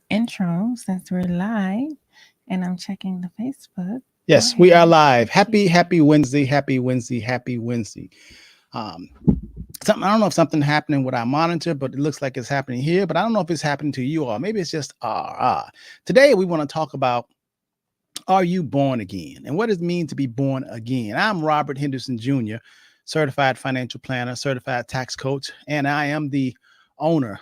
Intro since we're live and I'm checking the Facebook. Go Yes, we are ahead. live. Thank you. Happy Wednesday, happy Wednesday, happy Wednesday. Um, I don't know if something happening with our monitor, but it looks like it's happening here. But I don't know if it's happening to you all. Maybe it's just Today we want to talk about, are you born again, and what does it mean to be born again? I'm Robert Henderson Jr., certified financial planner, certified tax coach, and I am the owner,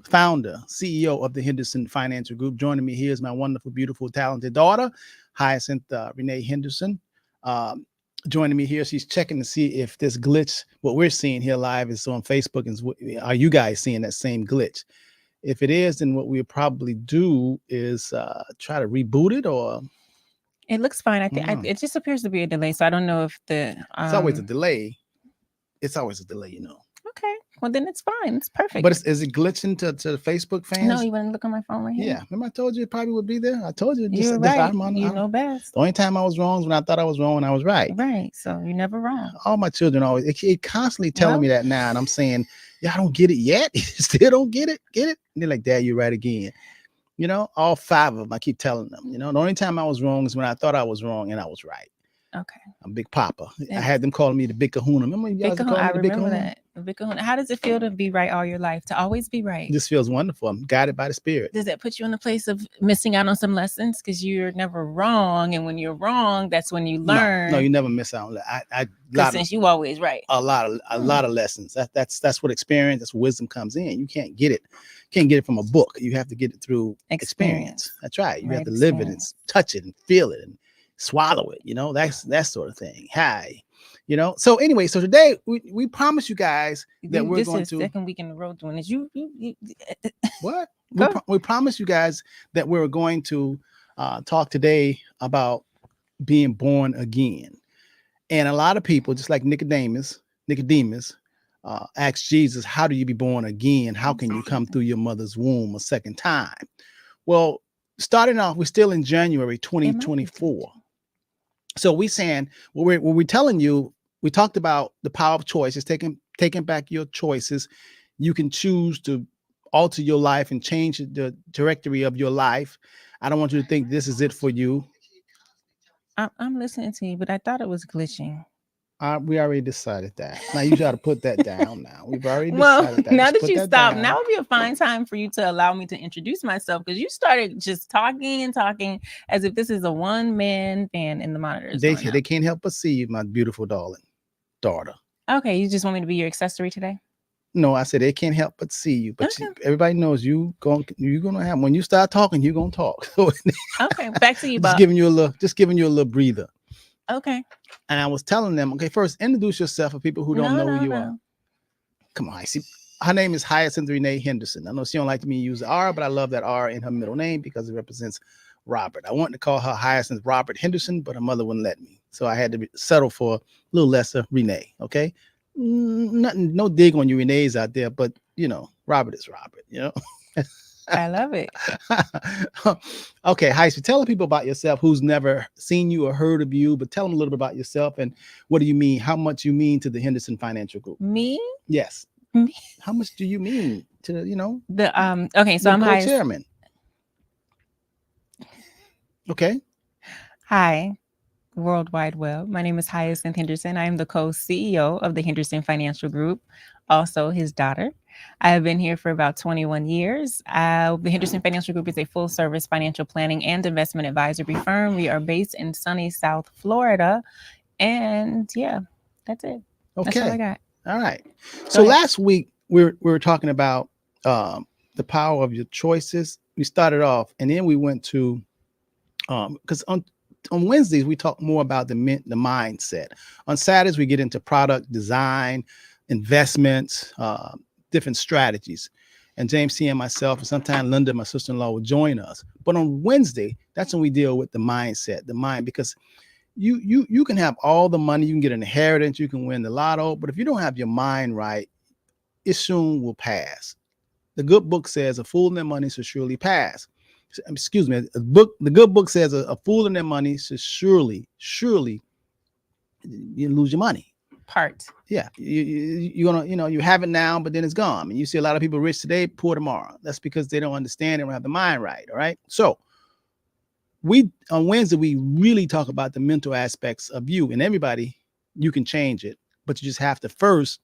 founder, CEO of the Henderson Financial Group. Joining me here is my wonderful, beautiful, talented daughter, Hyacinth Renee Henderson. Um, Joining me here, she's checking to see if this glitch, what we're seeing here live, is on Facebook. Are you guys seeing that same glitch? If it is, then what we'll probably do is try to reboot it, or It looks fine. I think mm, it just appears to be a delay. So I don't know if the it's always a delay. It's always a delay. okay. Well then it's fine. It's perfect. But is it glitching to the Facebook No, fans? you want to look on my phone right here? Yeah, remember I told you it probably would be there. I told you. You're right. You know best. The only time I was wrong is when I thought I was wrong and I was right. Right. So you're never wrong. All my children always it constantly telling Well, me that now, and I'm saying, "Yeah, I don't get it yet. You still don't get it. Get it?" And they're like, "Dad, you're right again." All five of them. I keep telling them. The only time I was wrong is when I thought I was wrong and I was right. okay. I'm Big Papa. I Yeah. had them calling me the Big Kahuna. Remember you Big guys Kahuna. calling I me the Big remember Kahuna? that. The Big Kahuna. How does it feel to be right all your life? To always be right? This feels wonderful. I'm guided by the Spirit. Does that put you in a place of missing out on some lessons because you're never wrong, and when you're wrong, that's when you learn? No, you never miss out on that. Since you always right. A lot of lessons. That's what experience, that's wisdom comes in. You can't get it from a book. You have to get it through experience. That's right. You have to live it and touch it and feel it and swallow it. That's that sort of thing. Hi. So anyway, so today we promise you guys that we're going to second week in a row doing this. You what we promise you guys that we're going to talk today about being born again. And a lot of people, just like Nicodemus, asked Jesus, how do you be born again? How can you come through your mother's womb a second time? Well, starting off, we're still in January 2024. So we're saying, what we're telling you, we talked about the power of choice. It's taking back your choices. You can choose to alter your life and change the trajectory of your life. I don't want you to think this is it for you. I'm listening to you, but I thought it was glitching. We already decided that. Now you got to put that down. Now we've already decided that. Now that you stop, now would be a fine time for you to allow me to introduce myself, because you started just talking and talking as if this is a one-man band in the monitors. They can't help but see you, my beautiful darling daughter. Okay, you just want me to be your accessory today? No, I said they can't help but see you. But everybody knows you're gonna have, when you start talking, you're gonna talk. Okay, back to you, Bob. Just giving you a little breather. Okay. And I was telling them, okay, first introduce yourself for people who don't know who you are. Come on, I see. Her name is Hyacinth Renee Henderson. I know she don't like me to use the R, but I love that R in her middle name because it represents Robert. I wanted to call her Hyacinth Robert Henderson, but her mother wouldn't let me. So I had to settle for a little lesser Renee, okay? Nothing, no dig on you Renees out there, but Robert is Robert, I love it. Okay, Heisha, tell the people about yourself who's never seen you or heard of you, but tell them a little bit about yourself and what do you mean, how much you mean to the Henderson Financial Group. Me? Yes. Me? How much do you mean to the okay, so I'm co-chairman. Okay. Hi, World Wide Web. My name is Hyacinth Henderson. I am the co-CEO of the Henderson Financial Group, also his daughter. I have been here for about 21 years. The Henderson Financial Group is a full-service financial planning and investment advisory firm. We are based in sunny South Florida. And yeah, that's it. Okay. That's all I got. All right. So last week, we were talking about the power of your choices. We started off, and then we went to, because on Wednesdays, we talk more about the mindset. On Saturdays, we get into product design, investments, different strategies. And James T and myself, and sometimes Linda, my sister-in-law, will join us. But on Wednesday, that's when we deal with the mindset, the mind, because you can have all the money, you can get an inheritance, you can win the lotto, but if you don't have your mind right, it soon will pass. The good book says a fool and their money should surely pass. Excuse me, the good book says a fool and their money should surely you lose your money. part. Yeah, you're gonna, you have it now, but then it's gone. And you see a lot of people rich today, poor tomorrow. That's because they don't understand, they don't have the mind right. All right. So we on Wednesday, we really talk about the mental aspects of you, and everybody, you can change it, but you just have to first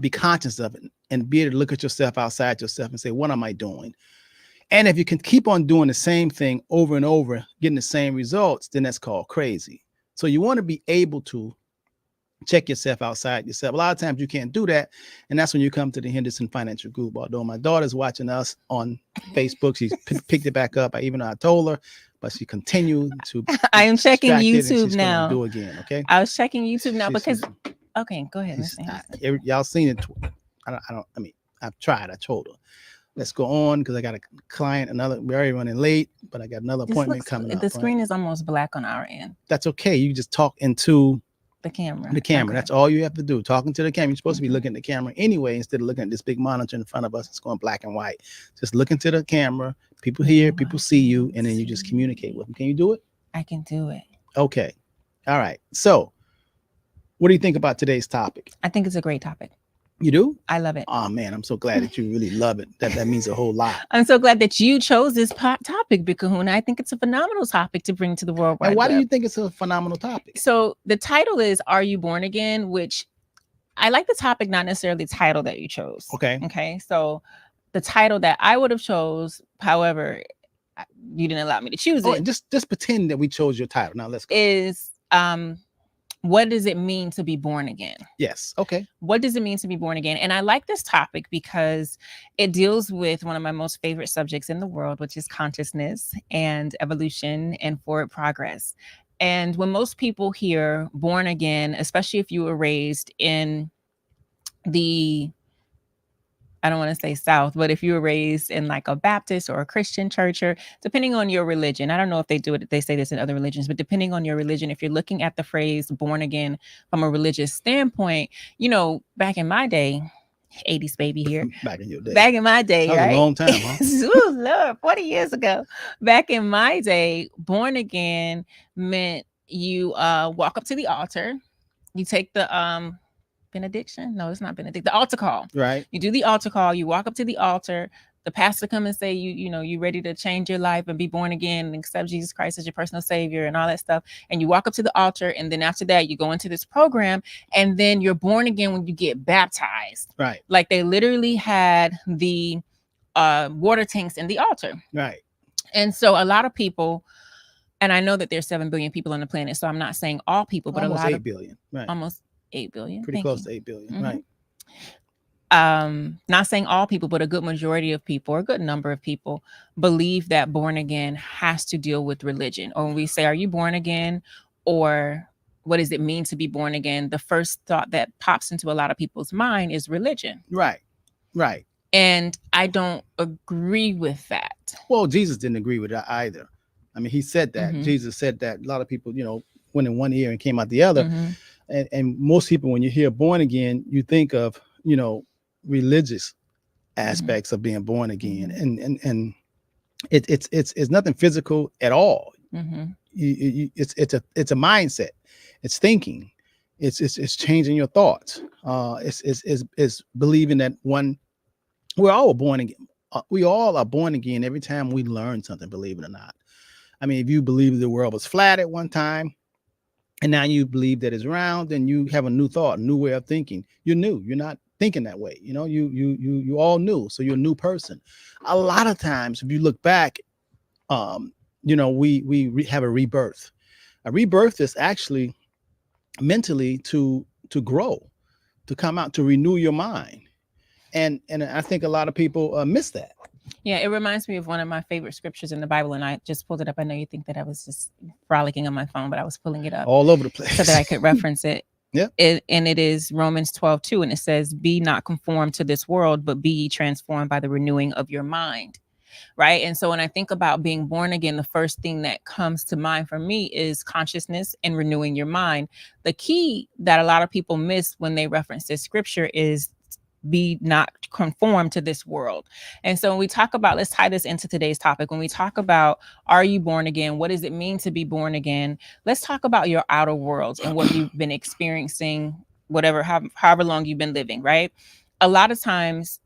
be conscious of it and be able to look at yourself outside yourself and say, what am I doing? And if you can keep on doing the same thing over and over, getting the same results, then that's called crazy. So you want to be able to check yourself outside yourself. A lot of times you can't do that. And that's when you come to the Henderson Financial Group. Although my daughter's watching us on Facebook, she's picked it back up. Even though I told her, but she continued to. I am checking YouTube she's now. Do again, okay? I was checking YouTube now because. Okay, go ahead. Y'all seen it. I mean, I've tried. I told her. Let's go on because I got a client, we're already running late, but I got another appointment coming up. The screen is almost black on our end. That's okay. You just talk into the camera. Okay. That's all you have to do. Talking to the camera. You're supposed to be looking at the camera anyway, instead of looking at this big monitor in front of us. It's going black and white. Just look into the camera. People hear, people see you, and then you just communicate with them. Can you do it? I can do it. Okay. All right. So what do you think about today's topic? I think it's a great topic. You do? I love it. Oh man, I'm so glad that you really love it. That means a whole lot. I'm so glad that you chose this topic, Big Kahuna. I think it's a phenomenal topic to bring to the world. And why do you think it's a phenomenal topic? So the title is "Are You Born Again?" Which I like the topic, not necessarily the title that you chose. Okay. Okay. So the title that I would have chose, however, you didn't allow me to choose it. Just pretend that we chose your title. Now let's go. Is what does it mean to be born again? Yes. Okay. What does it mean to be born again? And I like this topic because it deals with one of my most favorite subjects in the world, which is consciousness and evolution and forward progress. And when most people hear born again, especially if you were raised in the, I don't want to say South, but if you were raised in like a Baptist or a Christian church, or depending on your religion, I don't know if they do it, they say this in other religions, but depending on your religion, if you're looking at the phrase born again from a religious standpoint, back in my day, 80s baby here. Back in your day. Back in my day, that was right? a long time, huh? Ooh, Lord, 40 years ago. Back in my day, born again meant you walk up to the altar, you take the benediction. No, it's not benediction. The altar call. Right. You do the altar call. You walk up to the altar. The pastor come and say, you ready to change your life and be born again and accept Jesus Christ as your personal savior and all that stuff. And you walk up to the altar. And then after that, you go into this program. And then you're born again when you get baptized. Right. Like they literally had the water tanks in the altar. Right. And so a lot of people, and I know that there's 7 billion people on the planet. So I'm not saying all people, but almost a lot 8 billion. Right. Almost 8 billion. Pretty close to 8 billion. Mm-hmm. Right. Not saying all people, but a good majority of people, or a good number of people, believe that born again has to deal with religion. Or when we say, are you born again? Or what does it mean to be born again? The first thought that pops into a lot of people's mind is religion. Right. Right. And I don't agree with that. Well, Jesus didn't agree with that either. I mean, he said that. Mm-hmm. Jesus said that. A lot of people, went in one ear and came out the other. Mm-hmm. And most people, when you hear born again, you think of, religious aspects of being born again. And it's nothing physical at all. Mm-hmm. It's a mindset. It's thinking. It's changing your thoughts. It's believing that we're all born again. We all are born again every time we learn something, believe it or not. I mean, if you believe the world was flat at one time, and now you believe that it's round, then you have a new thought, a new way of thinking. You're new. You're not thinking that way. You all new. So you're a new person. A lot of times, if you look back, we have a rebirth. A rebirth is actually mentally to grow, to come out, to renew your mind. And I think a lot of people miss that. Yeah, it reminds me of one of my favorite scriptures in the Bible, and I just pulled it up. I know you think that I was just frolicking on my phone, but I was pulling it up all over the place so that I could reference it. Yeah. And it is Romans 12:2, and it says, "Be not conformed to this world, but be ye transformed by the renewing of your mind." Right. And so when I think about being born again, the first thing that comes to mind for me is consciousness and renewing your mind. The key that a lot of people miss when they reference this scripture is be not conformed to this world. And so when we talk about, let's tie this into today's topic. When we talk about, are you born again? What does it mean to be born again? Let's talk about your outer worlds and what you've been experiencing, whatever, however long you've been living, right? A lot of times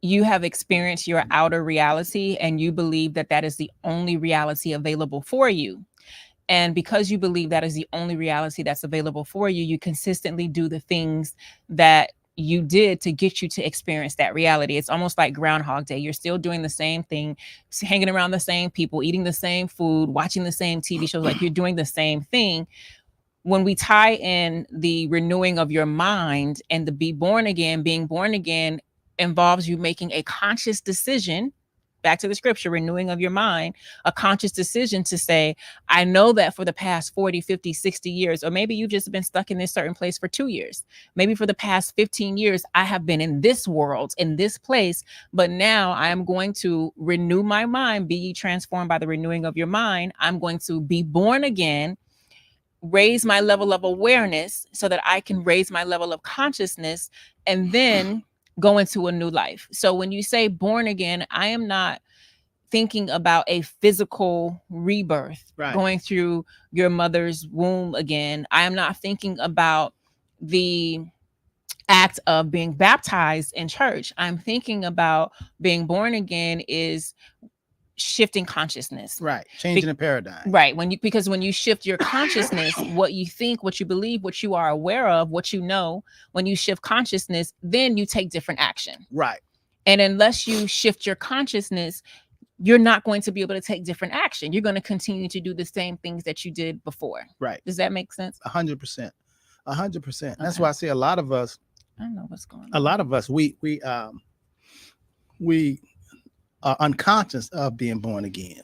you have experienced your outer reality and you believe that that is the only reality available for you. And because you believe that is the only reality that's available for you, you consistently do the things that you did to get you to experience that reality. It's almost like Groundhog Day. You're still doing the same thing, hanging around the same people, eating the same food, watching the same TV shows, like you're doing the same thing. When we tie in the renewing of your mind and the being born again involves you making a conscious decision. Back to the scripture, renewing of your mind, a conscious decision to say, I know that for the past 40, 50, 60 years, or maybe you've just been stuck in this certain place for 2 years. Maybe for the past 15 years, I have been in this world, in this place, but now I am going to renew my mind, be ye transformed by the renewing of your mind. I'm going to be born again, raise my level of awareness so that I can raise my level of consciousness, and then go into a new life. So when you say born again, I am not thinking about a physical rebirth, Right. going through your mother's womb again. I am not thinking about the act of being baptized in church. I'm thinking about being born again is shifting consciousness. Right. Changing the paradigm. Right. Because when you shift your consciousness, what you think, what you believe, what you are aware of, what you know, when you shift consciousness, then you take different action. Right. And unless you shift your consciousness, you're not going to be able to take different action. You're going to continue to do the same things that you did before. Right. Does that make sense? 100%. 100%. That's Okay. why I say a lot of us, I don't know what's going on. a lot of us, we are unconscious of being born again.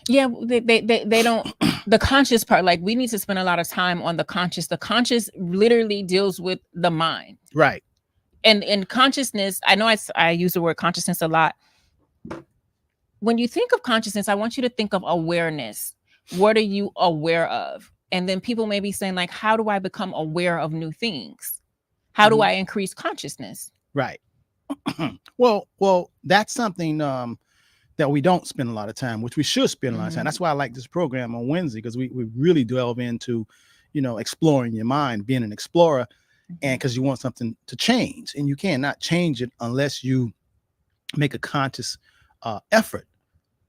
Yeah, they don't. The conscious part, like we need to spend a lot of time on the conscious. The conscious literally deals with the mind. Right. And consciousness, I know I use the word consciousness a lot. When you think of consciousness, I want you to think of awareness. What are you aware of? And then people may be saying, like, how do I become aware of new things? How do I increase consciousness? Right. Well, that's something that we don't spend a lot of time, which we should spend a lot of time. That's why I like this program on Wednesday, because we really delve into, exploring your mind, being an explorer, and because you want something to change, and you cannot change it unless you make a conscious effort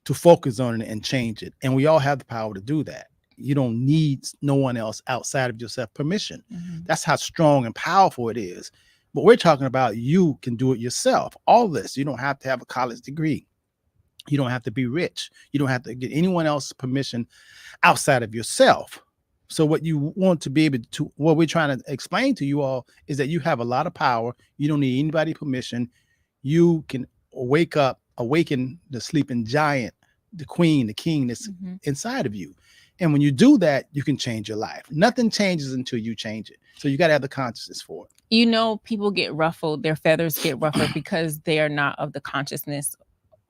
to focus on it and change it. And we all have the power to do that. You don't need no one else outside of yourself permission. That's how strong and powerful it is. But we're talking about you can do it yourself. All this, you don't have to have a college degree. You don't have to be rich. You don't have to get anyone else's permission outside of yourself. So what you want to be able to, what we're trying to explain to you all is that you have a lot of power. You don't need anybody's permission. You can awaken the sleeping giant, the queen, the king that's inside of you. And when you do that, you can change your life. Nothing changes until you change it. So you got to have the consciousness for it. People get ruffled, their feathers get ruffled because they are not of the consciousness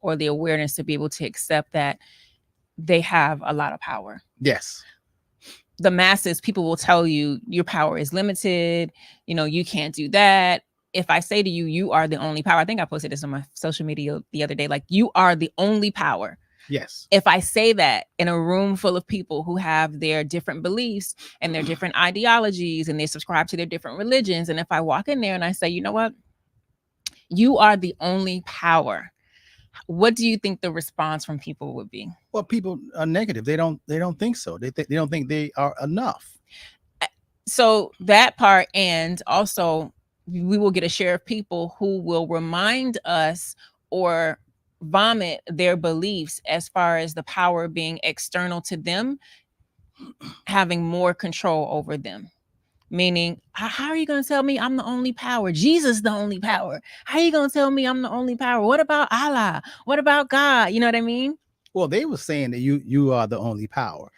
or the awareness to be able to accept that they have a lot of power. Yes. The masses, people will tell you your power is limited. You can't do that. If I say to you, you are the only power. I think I posted this on my social media the other day. Like, you are the only power. Yes. If I say that in a room full of people who have their different beliefs and their different ideologies and they subscribe to their different religions, and if I walk in there and I say, you know what, you are the only power, what do you think the response from people would be? Well, people are negative. They don't think so. They don't think they are enough. So that part, and also we will get a share of people who will remind us or vomit their beliefs as far as the power being external to them, having more control over them. Meaning, how are you going to tell me I'm the only power? Jesus the only power. How are you going to tell me I'm the only power? What about Allah? What about God? You know what I mean? Well, they were saying that you are the only power.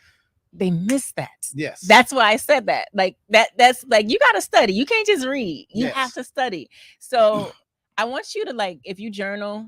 They missed that. Yes. That's why I said that. Like that's like, you got to study. You can't just read. You have to study. So I want you to, like, if you journal,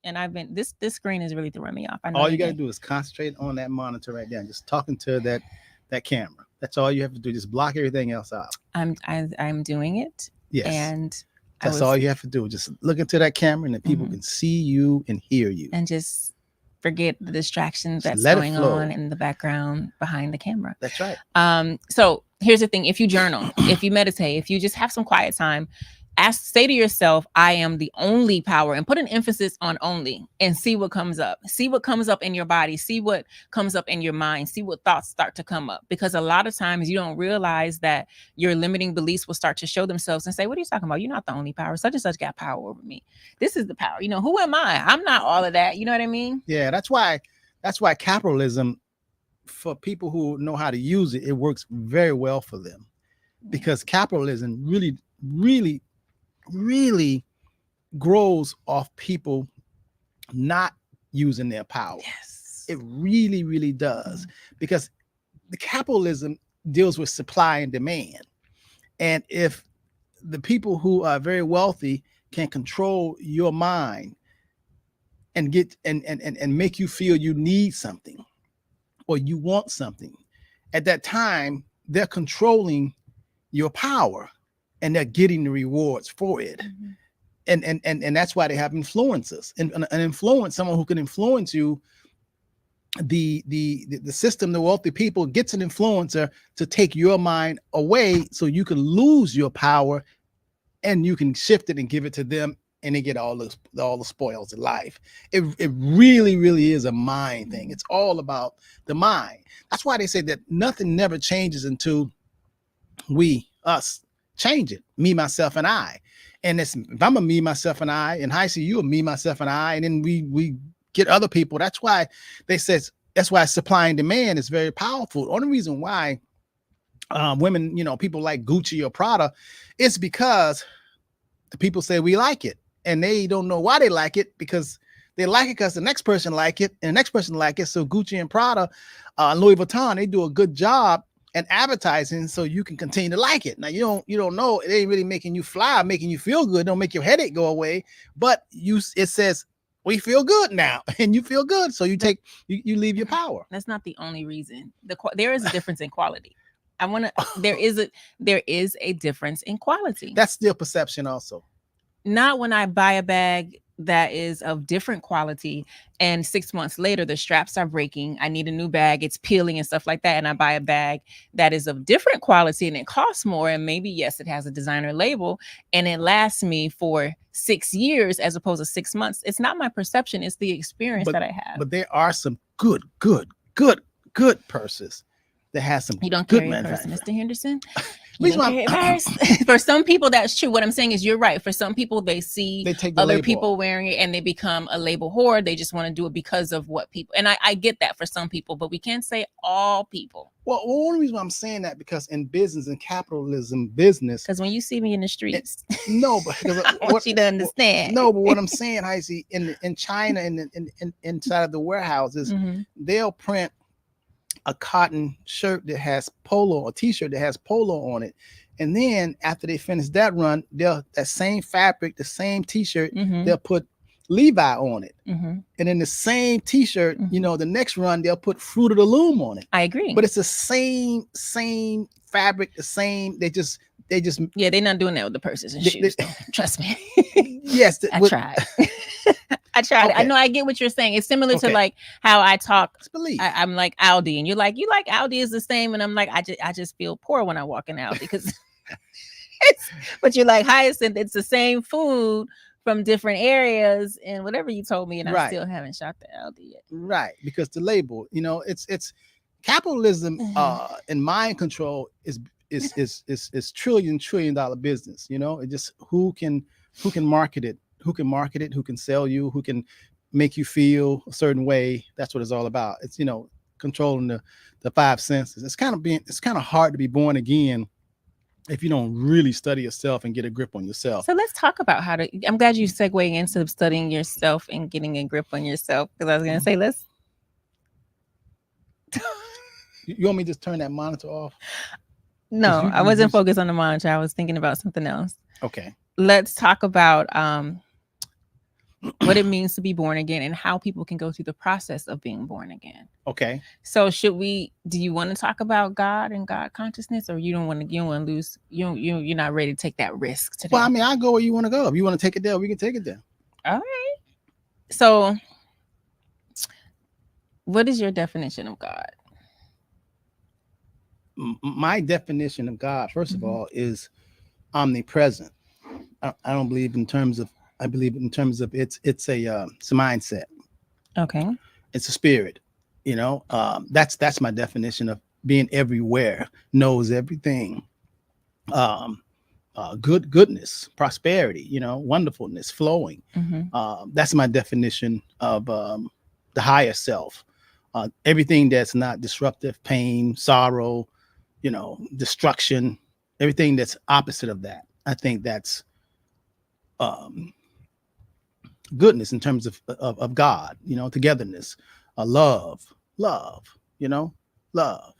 and I've been, this screen is really throwing me off. I know all you got to do is concentrate on that monitor right there, and just talking to that camera. That's all you have to do. Just block everything else out. I'm doing it. Yes. And That's all you have to do. Just look into that camera and then people Mhm. can see you and hear you. And just forget the distractions Just that's let it going flow. on in the background behind the camera. That's right. So here's the thing: if you journal, if you meditate, if you just have some quiet time, say to yourself, I am the only power, and put an emphasis on only, and see what comes up. See what comes up in your body. See what comes up in your mind. See what thoughts start to come up. Because a lot of times you don't realize that your limiting beliefs will start to show themselves and say, what are you talking about? You're not the only power. Such and such got power over me. This is the power. Who am I? I'm not all of that. You know what I mean? Yeah, that's why capitalism, for people who know how to use it, it works very well for them, because capitalism really grows off people not using their power. Yes. It really does, because the capitalism deals with supply and demand. And if the people who are very wealthy can control your mind and get and make you feel you need something or you want something, at that time they're controlling your power and they're getting the rewards for it. And that's why they have influencers. And an influence, someone who can influence you, the system, the wealthy people gets an influencer to take your mind away so you can lose your power and you can shift it and give it to them, and they get all the spoils of life. It really is a mind thing. It's all about the mind. That's why they say that nothing never changes until us change it. Me, myself, and I. And if I'm a me, myself, and I, and I see you a me, myself, and I, and then we get other people. That's why that's why supply and demand is very powerful. The only reason why women, people like Gucci or Prada, it's because the people say we like it, and they don't know why they like it, because they like it because the next person like it, and the next person like it. So Gucci and Prada, Louis Vuitton, they do a good job at advertising, so you can continue to like it. Now you don't know, it ain't really making you fly, making you feel good, don't make your headache go away, but it says we feel good now, and you feel good, so you leave your power. That's not the only reason. There is a difference in quality. There is a difference in quality. That's still perception also. Not when I buy a bag that is of different quality and 6 months later the straps are breaking, I need a new bag, it's peeling and stuff like that, and I buy a bag that is of different quality and it costs more, and maybe yes, it has a designer label and it lasts me for 6 years as opposed to 6 months. It's not my perception, it's the experience that I have. But there are some good purses that has some. You don't good carry a purse, Mr. Henderson. Why? For some people, that's true. What I'm saying is, you're right. For some people, they take other people off. wearing it and they become a label whore. They just want to do it because of what people. And I get that for some people, but we can't say all people. Well, one reason why I'm saying that, because in business and capitalism business, because when you see me in the streets, no, but I want you to understand. No, but what I'm saying, I see in China and inside of the warehouses, they'll print a cotton shirt that has polo, a t-shirt that has polo on it, and then after they finish that run, that same fabric, the same t-shirt, they'll put Levi on it, and then the same t-shirt, the next run they'll put Fruit of the Loom on it. I agree, but it's the same fabric, the same. They just yeah, they're not doing that with the purses and shoes. Trust me. Yes, I tried. I tried. Okay. I know. I get what you're saying. It's similar to like how I talk. I'm like Aldi, and you're like, you like Aldi is the same, and I'm like, I just feel poor when I walk in Aldi because. But you're like Hyacinth. It's the same food from different areas, and whatever you told me, and I still haven't shot the Aldi yet. Right, because the label, it's capitalism and mind control is trillion dollar business. It just who can market it. Who can sell you, who can make you feel a certain way. That's what it's all about. It's controlling the five senses. It's kind of hard to be born again if you don't really study yourself and get a grip on yourself. So let's talk about how to. I'm glad you segueing into studying yourself and getting a grip on yourself, because I was going to say let's. You want me to just turn that monitor off? No, I wasn't focused on the monitor. I was thinking about something else. Okay. Let's talk about what it means to be born again, and how people can go through the process of being born again. Okay. So do you want to talk about God and God consciousness, or you don't want to lose, you're not ready to take that risk today? Well, I mean, I go where you want to go. If you want to take it there, we can take it there. All right. So what is your definition of God? My definition of God, first of Mhm. all, is omnipresent. I don't believe in terms of. I believe in terms of it's a mindset. Okay. It's a spirit. That's my definition of being everywhere, knows everything. Um, goodness, prosperity, wonderfulness, flowing. Mm-hmm. That's my definition of the higher self. Everything that's not disruptive, pain, sorrow, destruction, everything that's opposite of that. I think that's um, goodness in terms of God, togetherness, love, love, love,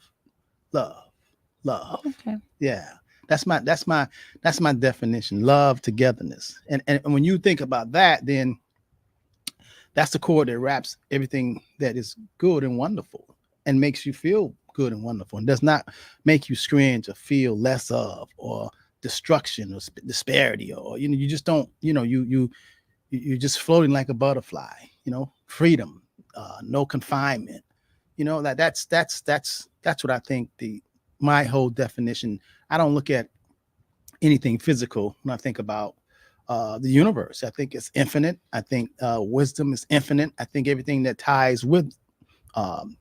love, love. Okay. Yeah. That's my definition. Love, togetherness. And when you think about that, then that's the core that wraps everything that is good and wonderful and makes you feel good and wonderful and does not make you cringe or feel less of or destruction or disparity or you just don't you're just floating like a butterfly, freedom, no confinement, that's what I think my whole definition. I don't look at anything physical when I think about the universe. I think it's infinite. I think wisdom is infinite. I think everything that ties with um,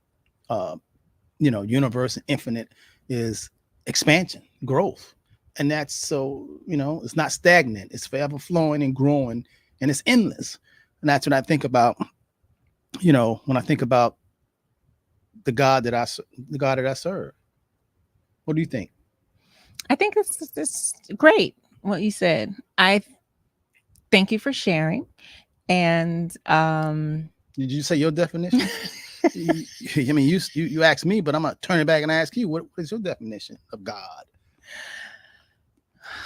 universe and infinite is expansion, growth. And that's so, it's not stagnant. It's forever flowing and growing and it's endless. And that's what I think about, when I think about the God that I serve. What do you think? I think it's great what you said. I thank you for sharing. And Did you say your definition? I mean, you asked me, but I'm gonna turn it back and ask you, what is your definition of God?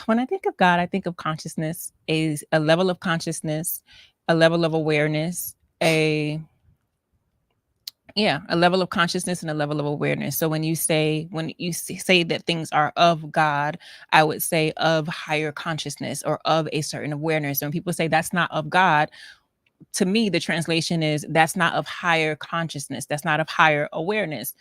when I think of God, I think of consciousness is a level of consciousness, a level of awareness, a level of consciousness and a level of awareness. So when you say that things are of God, I would say of higher consciousness or of a certain awareness. When people say that's not of God, to me the translation is that's not of higher consciousness, that's not of higher awareness.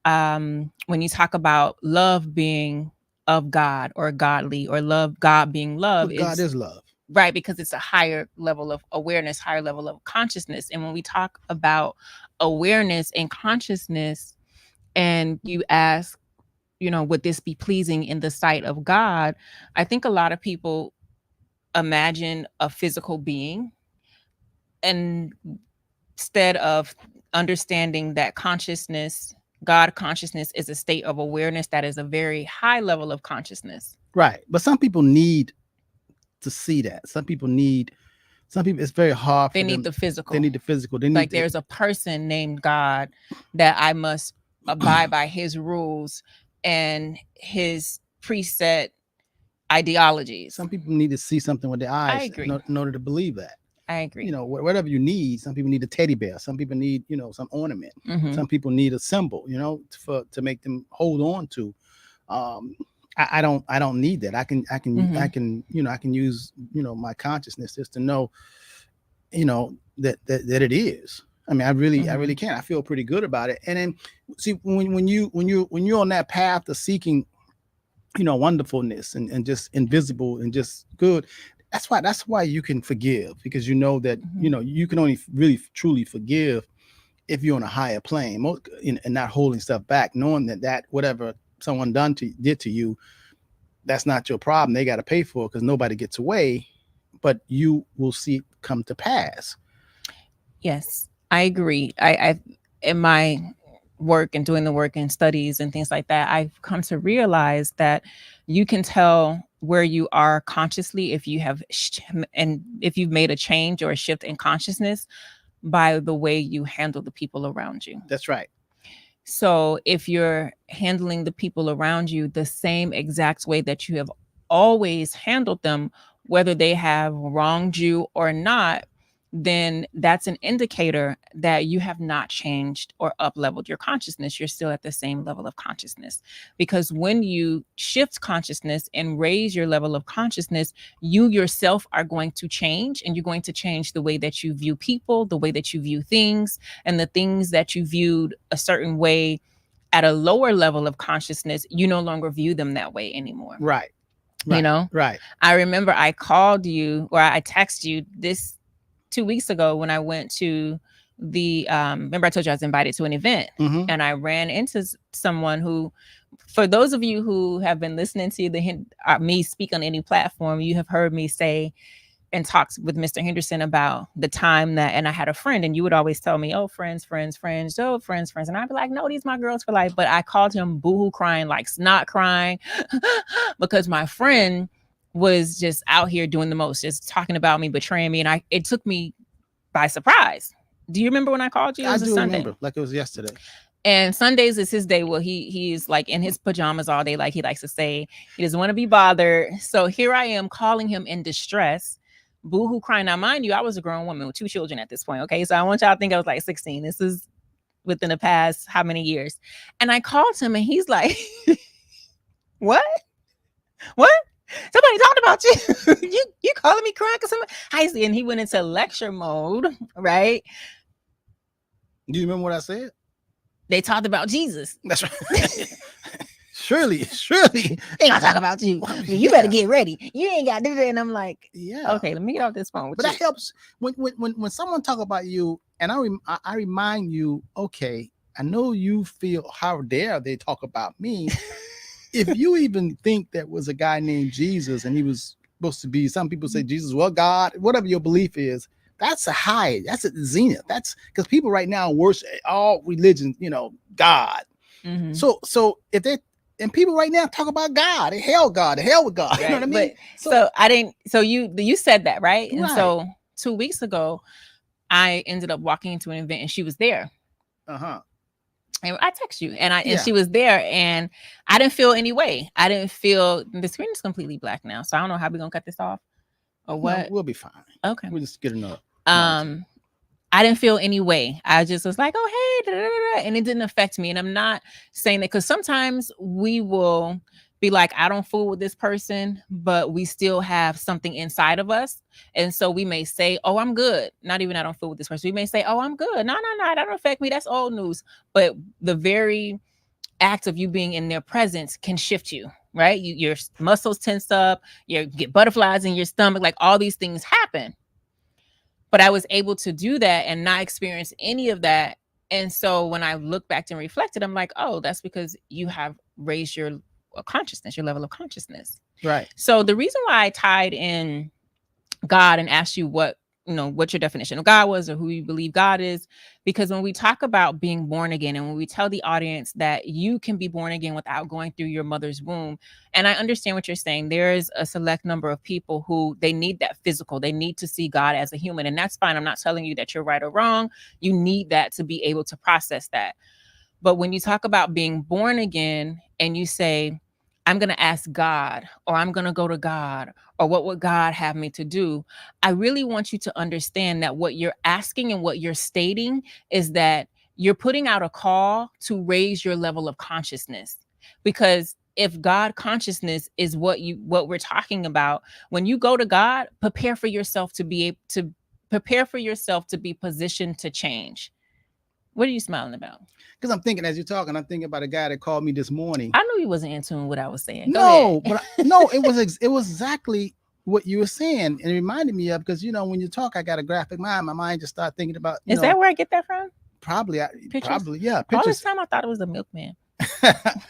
When you talk about love being of God or godly, or God being love, But God is love. right, because it's a higher level of awareness, higher level of consciousness. And when we talk about awareness and consciousness, and you ask, would this be pleasing in the sight of God? I think a lot of people imagine a physical being, and instead of understanding that God consciousness is a state of awareness that is a very high level of consciousness. Right. But some people need to see that. Some people, it's very hard for They them. need the physical. They need the physical. They need like there's a person named God that I must abide by his rules and his preset ideologies. Some people need to see something with their eyes. I agree. In order to believe that. I agree. Whatever you need. Some people need a teddy bear. Some people need, some ornament. Mhm. Some people need a symbol, to make them hold on to. I don't need that. I can use, my consciousness just to know, that it is. I mean, I really can. I feel pretty good about it. And then see, when you're on that path of seeking, wonderfulness and just invisible and just good, that's why you can forgive, because you know that you can only really truly forgive if you're on a higher plane, and not holding stuff back, knowing that whatever someone did to you, that's not your problem. They got to pay for it, because nobody gets away, but you will see it come to pass. Yes, I agree. I in my work and doing the work and studies and things like that, I've come to realize that you can tell where you are consciously if you have and if you've made a change or a shift in consciousness by the way you handle the people around you. That's right. So if you're handling the people around you the same exact way that you have always handled them, whether they have wronged you or not, then that's an indicator that you have not changed or up leveled your consciousness. You're still at the same level of consciousness. Because when you shift consciousness and raise your level of consciousness, you yourself are going to change, and you're going to change the way that you view people, the way that you view things, and the things that you viewed a certain way at a lower level of consciousness, you no longer view them that way anymore. Right. You know, Right. I remember I called you, or I texted you this 2 weeks ago when I went to the remember I told you I was invited to an event, Mhm. and I ran into someone who, for those of you who have been listening to me speak on any platform, you have heard me say and talked with Mr. Henderson about the time that, and I had a friend, and you would always tell me, oh, friends, oh, friends. And I'd be like, no, these my girls for life. But I called him boohoo crying, like snot crying, because my friend was just out here doing the most, just talking about me, betraying me. And it took me by surprise. Do you remember when I called you? It was I a do Sunday. remember, like it was yesterday. And Sundays is his day. Well, he's like in his pajamas all day, like he likes to say. He doesn't want to be bothered. So here I am calling him in distress, boohoo crying. Now, mind you, I was a grown woman with 2 children at this point. Okay, so I want y'all to think I was like 16. This is within the past how many years? And I called him, and he's like, "What? Somebody talked about you. you calling me crying because somebody?" And he went into lecture mode, right? Do you remember what I said? They talked about Jesus. That's right. Surely. Ain't gonna talk about you. You better get ready. You ain't got to do that. And I'm like, yeah. Okay, let me get off this phone. But that helps when someone talk about you, and I remind you, okay, I know you feel, how dare they talk about me. If you even think there was a guy named Jesus and he was supposed to be, some people say Jesus, well, God, whatever your belief is, that's a high, that's a zenith. That's because people right now worship all religions, God. Mm-hmm. So if they, and people right now talk about God, the hell with God. Right. You know what I mean? So you said that, right? And Right. so 2 weeks ago, I ended up walking into an event and she was there. Uh-huh. And I text you and she was there, and I didn't feel any way. I didn't feel, the screen is completely black now. So I don't know how we're gonna cut this off or what. No, we'll be fine. Okay. We'll just get another. I didn't feel any way. I just was like, oh, hey, da, da, da, and it didn't affect me. And I'm not saying that because sometimes we will be like, I don't fool with this person, but we still have something inside of us. And so we may say, oh, I'm good. Not even I don't fool with this person. We may say, oh, I'm good. No, that don't affect me. That's old news. But the very act of you being in their presence can shift you, right? Your muscles tense up, you get butterflies in your stomach, like all these things happen. But I was able to do that and not experience any of that. And so when I look back and reflected, I'm like, oh, that's because you have raised your consciousness, your level of consciousness. Right. So the reason why I tied in God and asked you what your definition of God was or who you believe God is, because when we talk about being born again and when we tell the audience that you can be born again without going through your mother's womb, and I understand what you're saying, there is a select number of people who they need that physical, they need to see God as a human, and that's fine. I'm not telling you that you're right or wrong. You need that to be able to process that. But when you talk about being born again and you say, I'm going to ask God, or I'm going to go to God, or what would God have me to do? I really want you to understand that what you're asking and what you're stating is that you're putting out a call to raise your level of consciousness. Because if God consciousness is what we're talking about, when you go to God, prepare for yourself to be positioned to change. What are you smiling about? Because I'm thinking, as you're talking, I'm thinking about a guy that called me this morning. I knew he wasn't in tune with what I was saying. No, but it was exactly what you were saying. And it reminded me of, because, when you talk, I got a graphic mind. My mind just started thinking about, Is that where I get that from? Probably, yeah. Pictures. All this time I thought it was the milkman. The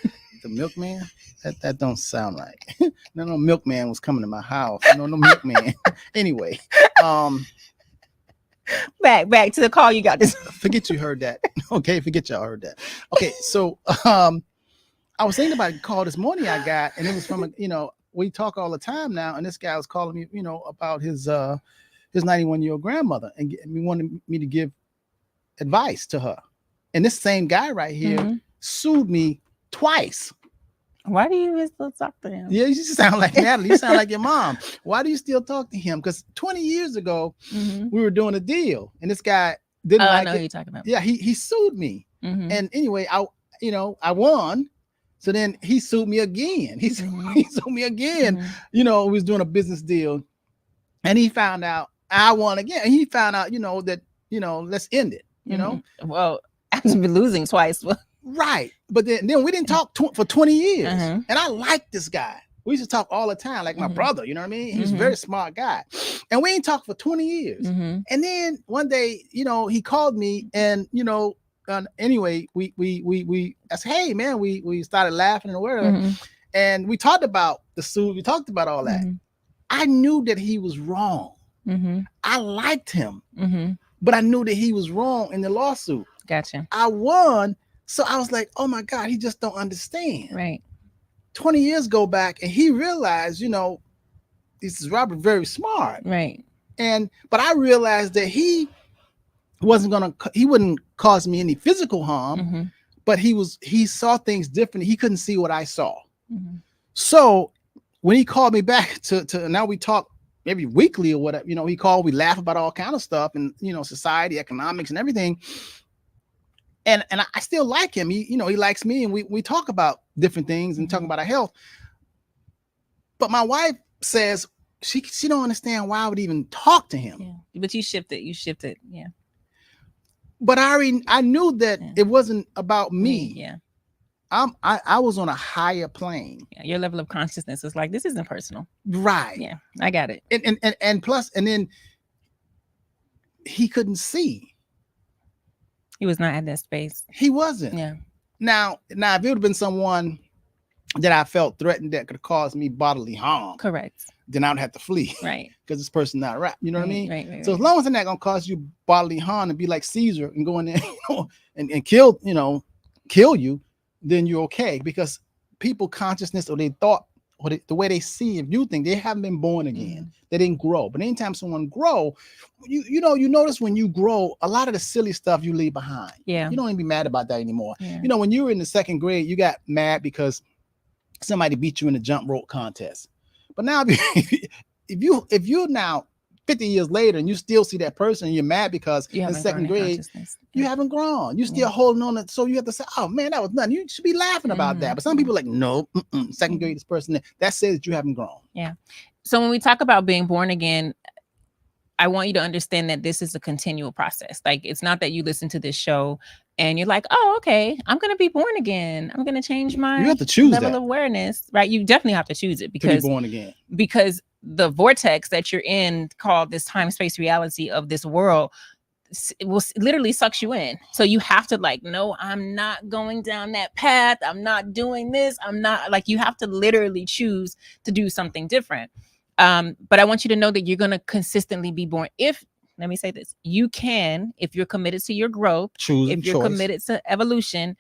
milkman? That don't sound right. No milkman was coming to my house. No milkman. Anyway, back to the call you got this. Forget you heard that. Okay, forget y'all heard that. Okay, so I was thinking about a call this morning I got, and it was from we talk all the time now, and this guy was calling me, about his 91-year-old grandmother, and he wanted me to give advice to her. And this same guy right here sued me twice. Why do you even still talk to him? Yeah, you sound like Natalie. You sound like your mom. Why do you still talk to him? Because 20 years ago, we were doing a deal, and this guy didn't I like know who it. you're talking about. Yeah, he sued me, Mhm. and anyway, I won. So then he sued me again. He sued me again. Mhm. We was doing a business deal, and he found out I won again. And he found out, that let's end it. Well, I've been losing twice. Right. But then we didn't talk for 20 years. Mhm. And I liked this guy. We used to talk all the time, like my brother, you know what I mean? He was a very smart guy. And we ain't talked for 20 years. And then one day, he called me and, anyway, we I said, hey man, we started laughing and whatever. And we talked about the suit. We talked about all that. I knew that he was wrong. I liked him, but I knew that he was wrong in the lawsuit. Gotcha. I won. So I was like, oh my God, he just don't understand. Right. 20 years go back and he realized, this is Robert very smart. Right. But I realized that he wouldn't cause me any physical harm, but he saw things differently. He couldn't see what I saw. So when he called me back to now we talk maybe weekly or whatever, he called, we laugh about all kind of stuff and, society, economics and everything. And I still like him. He likes me, and we talk about different things and talk about our health. But my wife says she don't understand why I would even talk to him. Yeah. But you shifted. Yeah. But I knew that it wasn't about me. Yeah. I was on a higher plane. Yeah. Your level of consciousness is like, this isn't personal. Right. Yeah. I got it. And plus, and then he couldn't see. He was not at that space. He wasn't. Yeah. Now, if it would have been someone that I felt threatened that could cause me bodily harm, correct, then I would have to flee. Right. Because this person not right. You know what I mean? Right. So as long as they're not gonna cause you bodily harm and be like Caesar and go in there, and kill you, then you're okay. Because people consciousness or they thought or the way they see and view things, they haven't been born again. They didn't grow. But anytime someone grow, you notice when you grow, a lot of the silly stuff you leave behind. Yeah. You don't even be mad about that anymore. Yeah. When you were in the second grade, you got mad because somebody beat you in a jump rope contest. But now if you're now 50 years later and you still see that person and you're mad because in second grade you haven't grown, you still holding on it. So you have to say, oh man, that was nothing. You should be laughing about that. But some people are like, no, second grade, this person that says you haven't grown. Yeah. So when we talk about being born again, I want you to understand that this is a continual process. Like, it's not that you listen to this show and you're like, oh, okay, I'm going to be born again. I'm going to change my you have to choose level that. of awareness, right? You definitely have to choose it because to be born again. Because the vortex that you're in, called this time, space, reality of this world, it will literally sucks you in. So you have to no, I'm not going down that path. I'm not doing this. I'm not you have to literally choose to do something different. But I want you to know that you're going to consistently be born. Let me say this, you can, if you're committed to your growth, if you're committed to evolution,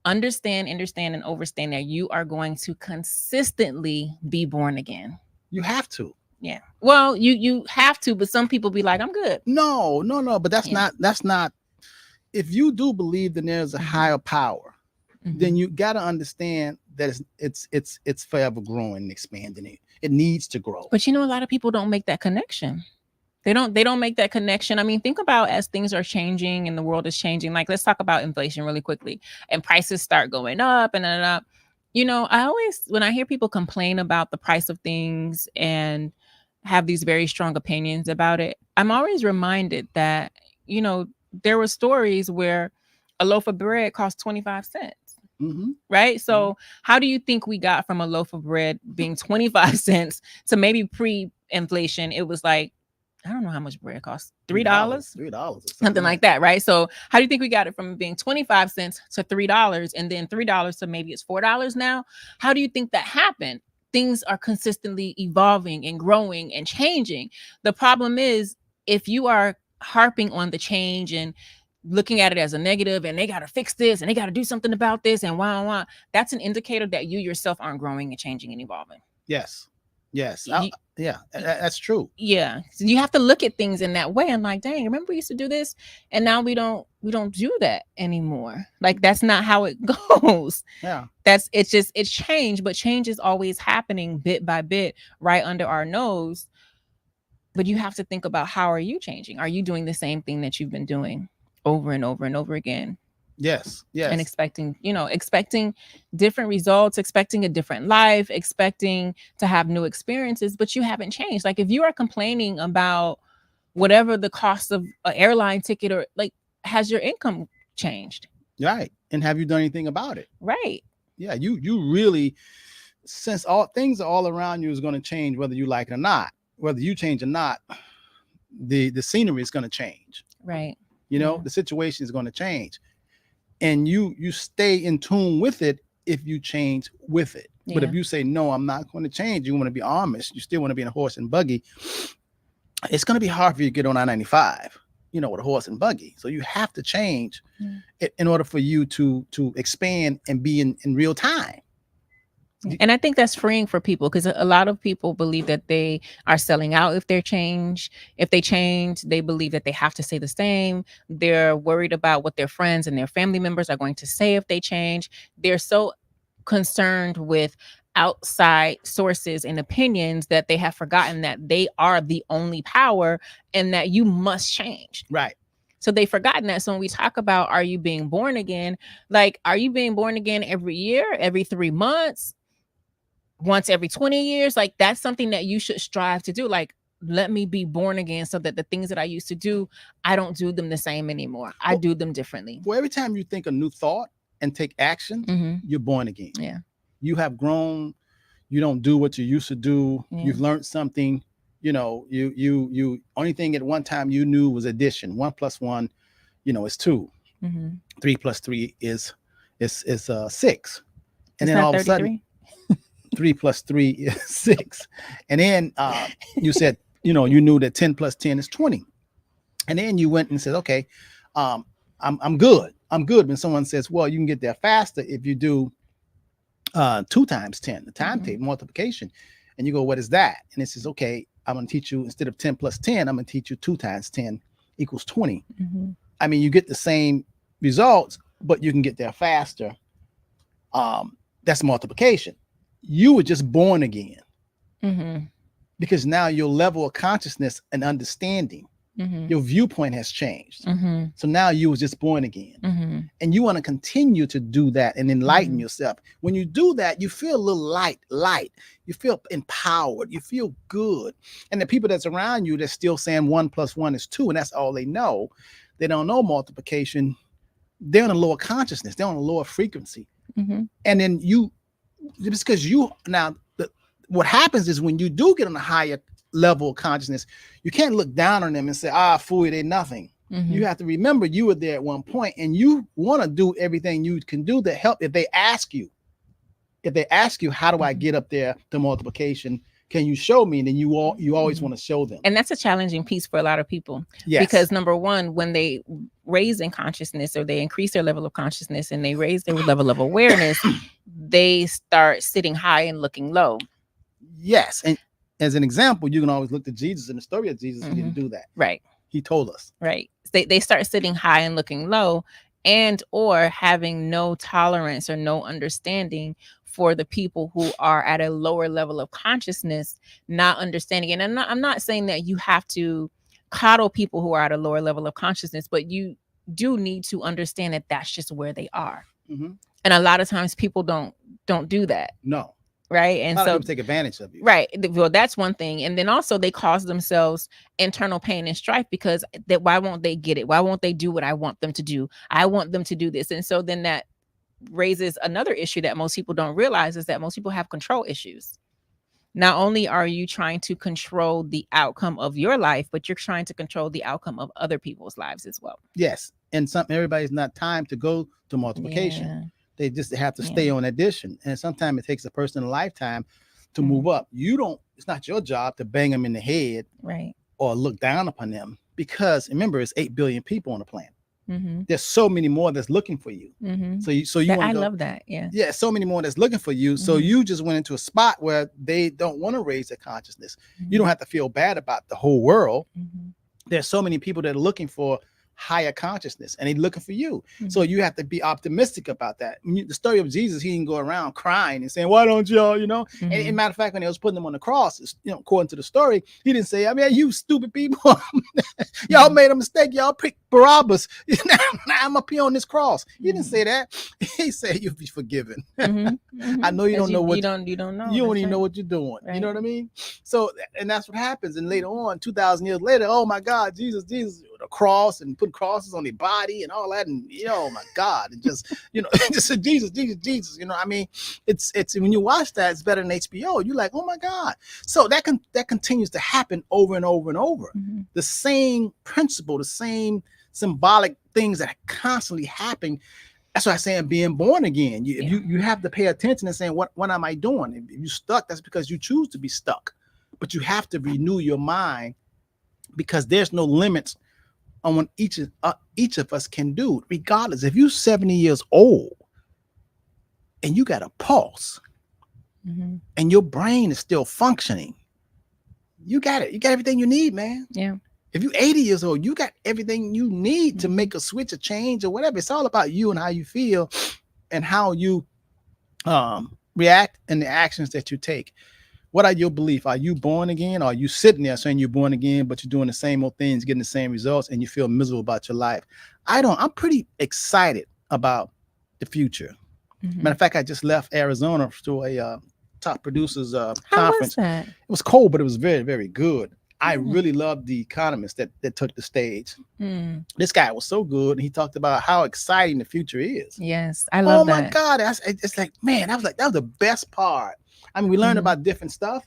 understand, and overstand that you are going to consistently be born again. You have to. Yeah. Well, you have to, but some people be like, I'm good. No. But that's not. If you do believe that there's a higher power, then you got to understand that it's forever growing and expanding. It needs to grow. But a lot of people don't make that connection. They don't make that connection. I mean, think about as things are changing and the world is changing. Let's talk about inflation really quickly. And prices start going up and up. I always, when I hear people complain about the price of things and have these very strong opinions about it, I'm always reminded that, there were stories where a loaf of bread cost 25 cents. Right. So how do you think we got from a loaf of bread being 25 cents to maybe pre-inflation? It was like, I don't know how much bread costs. $3? $3. Something like that. Right. So how do you think we got it from being 25 cents to $3 and then $3 to maybe it's $4 now? How do you think that happened? Things are consistently evolving and growing and changing. The problem is, if you are harping on the change and looking at it as a negative and they got to fix this and they got to do something about this and why, that's an indicator that you yourself aren't growing and changing and evolving. Yes. Yes. You, Yeah, that's true. yeah, so you have to look at things in that way and like, dang, remember we used to do this, and now we don't do that anymore. Like that's not how it goes. Yeah. It's change, but change is always happening bit by bit right under our nose. But you have to think about, how are you changing? Are you doing the same thing that you've been doing over and over and over again, Yes. and Yes. expecting different results, expecting a different life, expecting to have new experiences, but you haven't changed? Like if you are complaining about whatever the cost of an airline ticket, or like, has your income changed? Right. And have you done anything about it? Right. Yeah. You really, since all things are all around you is going to change, whether you like it or not, whether you change or not, the scenery is going to change. Right. You know, Yeah. the situation is going to change, and you stay in tune with it if you change with it. But Yeah. if you say no, I'm not going to change, you want to be Amish, you still want to be in a horse and buggy, it's going to be hard for you to get on I-95, you know, with a horse and buggy. So you have to change in order for you to expand and be in real time. And I think that's freeing for people, because a lot of people believe that they are selling out if they change. If they change, they believe that they have to stay the same. They're worried about what their friends and their family members are going to say if they change. They're so concerned with outside sources and opinions that they have forgotten that they are the only power and that you must change. Right. So they've forgotten that. So when we talk about, are you being born again? Like, are you being born again every year, every 3 months, once every 20 years? Like, that's something that you should strive to do. Like, let me be born again so that the things that I used to do, I don't do them the same anymore. I do them differently. Well, every time you think a new thought and take action, you're born again. Yeah. You have grown. You don't do what you used to do. Yeah. You've learned something. You know, you only thing at one time you knew was addition. 1 + 1, you know, is 2. 3 + 3 is 6. And then all of a sudden, 3 + 3 is 6. And then you said, you know, you knew that 10 + 10 is 20. And then you went and said, okay, I'm good. I'm good. When someone says, well, you can get there faster if you do 2 × 10, the timetable multiplication. And you go, what is that? And it says, okay, I'm going to teach you, instead of 10 + 10, I'm going to teach you 2 × 10 = 20. I mean, you get the same results, but you can get there faster. That's multiplication. You were just born again, because now your level of consciousness and understanding, your viewpoint has changed. So now you was just born again, and you want to continue to do that and enlighten yourself. When you do that, you feel a little light. You feel empowered. You feel good. And the people that's around you that's still saying 1 + 1 is 2, and that's all they know. They don't know multiplication. They're on a lower consciousness. They're on a lower frequency. And then just because you now, what happens is when you do get on a higher level of consciousness, you can't look down on them and say, fool, they're nothing. You have to remember you were there at one point, and you want to do everything you can do to help. If they ask you, how do I get up there to multiplication? Can you show me? And then you always want to show them. And that's a challenging piece for a lot of people. Yes. Because number one, when they raise in consciousness, or they increase their level of consciousness and they raise their level of awareness, they start sitting high and looking low. Yes. And as an example, you can always look to Jesus. In the story of Jesus, he didn't do that. Right. He told us. Right. They start sitting high and looking low, and or having no tolerance or no understanding for the people who are at a lower level of consciousness, not understanding. And I'm not saying that you have to coddle people who are at a lower level of consciousness, but you do need to understand that that's just where they are. And a lot of times people don't do that. No. Right. And so take advantage of you. Right. Well, that's one thing. And then also they cause themselves internal pain and strife, because why won't they get it? Why won't they do what I want them to do? I want them to do this. And so then that raises another issue that most people don't realize, is that most people have control issues. Not only are you trying to control the outcome of your life, but you're trying to control the outcome of other people's lives as well. Yes. And everybody's not timed to go to multiplication. Yeah. They just have to stay on addition. And sometimes it takes a person a lifetime to move up. It's not your job to bang them in the head, right, or look down upon them, because remember, it's 8 billion people on the planet. There's so many more that's looking for you. So you want I to go. love that. Yeah. Yeah, so many more that's looking for you. So you just went into a spot where they don't want to raise their consciousness. You don't have to feel bad about the whole world. There's so many people that are looking for higher consciousness and they're looking for you. So you have to be optimistic about that. The story of Jesus, he didn't go around crying and saying, why don't y'all, you know? And as a matter of fact, when they was putting him on the cross, you know, according to the story, he didn't say, I mean, you stupid people, y'all made a mistake. Y'all picked Barabbas. Now I'm up here on this cross. He didn't say that. He said, you'll be forgiven. I know you don't know what you don't know. You don't even know what you're doing. Right. You know what I mean? So, and that's what happens. And later on, 2,000 years later, oh my God, Jesus, the cross and put crosses on their body and all that. And, you know, oh my God, and just, you know, just said, Jesus. You know, I mean, it's when you watch that, it's better than HBO. You're like, oh my God. So that continues to happen over and over and over. The same principle, the same symbolic things that constantly happen. That's why I'm saying being born again. You have to pay attention and saying, what am I doing? If you're stuck, that's because you choose to be stuck. But you have to renew your mind because there's no limits on what each of us can do, regardless. If you're 70 years old and you got a pulse and your brain is still functioning, you got it. You got everything you need, man. Yeah. If you're 80 years old, you got everything you need to make a switch, a change, or whatever. It's all about you and how you feel and how you react and the actions that you take. What are your beliefs? Are you born again? Or are you sitting there saying you're born again, but you're doing the same old things, getting the same results, and you feel miserable about your life? I'm pretty excited about the future. Matter of fact, I just left Arizona to a top producers conference. How was that? It was cold, but it was very, very good. I really loved the economist that took the stage. This guy was so good. And he talked about how exciting the future is. Yes, I love that. Oh my God. It's like, man, that was the best part. I mean, we learned about different stuff,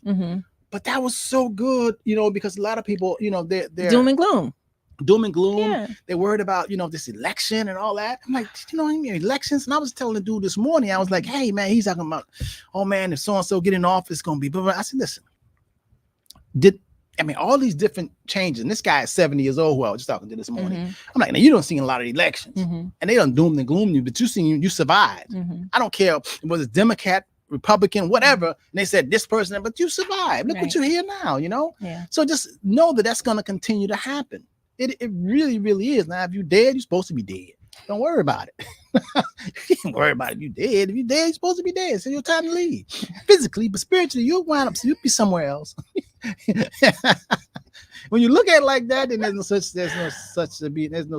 but that was so good, you know, because a lot of people, you know, they're doom and gloom. Yeah. They're worried about, you know, this election and all that. I'm like, you know, elections. And I was telling the dude this morning, I was like, hey man, he's talking about, oh man, if so-and-so get in office, it's going to be, but I said, listen, all these different changes. And this guy is 70 years old, who I was just talking to this morning. I'm like, now you don't see a lot of elections and they don't doom and gloom you, but you survived. I don't care whether it's Democrat, Republican, whatever. And they said this person, but you survived. Look what you're here now, you know? Yeah. So just know that that's going to continue to happen. It really, really is. Now, if you're dead, you're supposed to be dead. Don't worry about it. You can't worry about it if you're dead. If you're dead, you're supposed to be dead. It's your time to leave. Physically, but spiritually, you'll wind up, so you'll be somewhere else. When you look at it like that, then there's no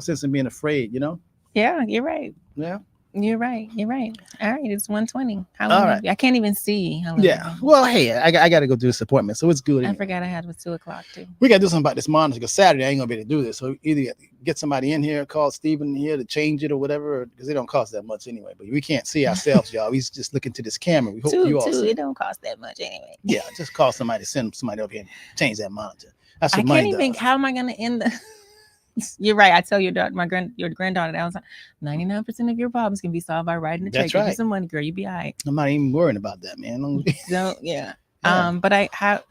sense in being afraid, you know? Yeah, you're right. Yeah. You're right. All right, it's 1:20. All right. I can't even see. Well, hey, I got to go do this appointment, so it's good. I forgot I had it was 2:00 too. We got to do something about this monitor because Saturday I ain't gonna be able to do this. So either get somebody in here, call Steven here to change it or whatever, because it don't cost that much anyway. But we can't see ourselves, y'all. We just looking to this camera. We hope you all see. It don't cost that much anyway. Yeah, just call somebody, send somebody over here and change that monitor. That's what I can't even. How am I gonna end the? You're right. I tell your daughter, your granddaughter, that was 99% of your problems can be solved by writing a check. That's right. Give you some money, girl. You be all right. I'm not even worrying about that, man. So yeah. But how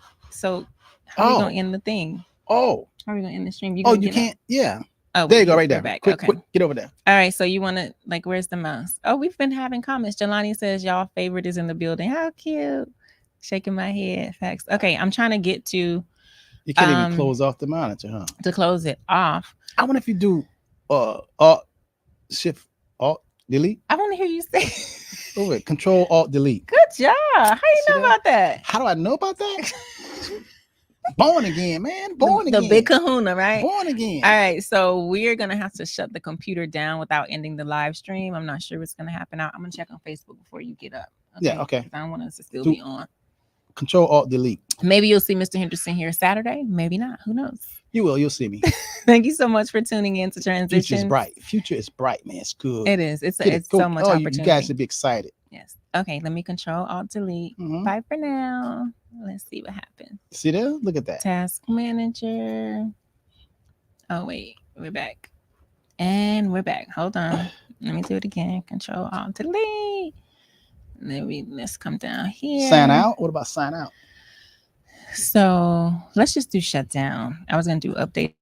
are we gonna end the thing? Oh. How are we gonna end the stream? You can't. Yeah. Oh, there you go, right there. Back. Quick, get over there. All right. So you want to where's the mouse? Oh, we've been having comments. Jelani says y'all favorite is in the building. How cute. Shaking my head. Facts. Okay, I'm trying to get to. You can't even close off the monitor, huh? To close it off. I wonder if you do Shift Alt Delete. I want to hear you say. Over it. Control Alt Delete. Good job. How you know about that? How do I know about that? Born again, man. Born again. The big kahuna, right? Born again. All right. So we're gonna have to shut the computer down without ending the live stream. I'm not sure what's gonna happen. I'm gonna check on Facebook before you get up. Okay? Yeah. Okay. I don't want us to still be on. Control Alt Delete. Maybe you'll see Mr. Henderson here Saturday. Maybe not. Who knows? You will. You'll see me. Thank you so much for tuning in to Transition. Future is bright. Future is bright, man. It's good. It is. It's so much opportunity. You guys should be excited. Yes. Okay. Let me Control Alt Delete. Bye for now. Let's see what happens. See there? Look at that. Task Manager. Oh wait, we're back. And we're back. Hold on. Let me do it again. Control Alt Delete. Let's come down here. Sign out. What about sign out? So let's just do shutdown. I was gonna do update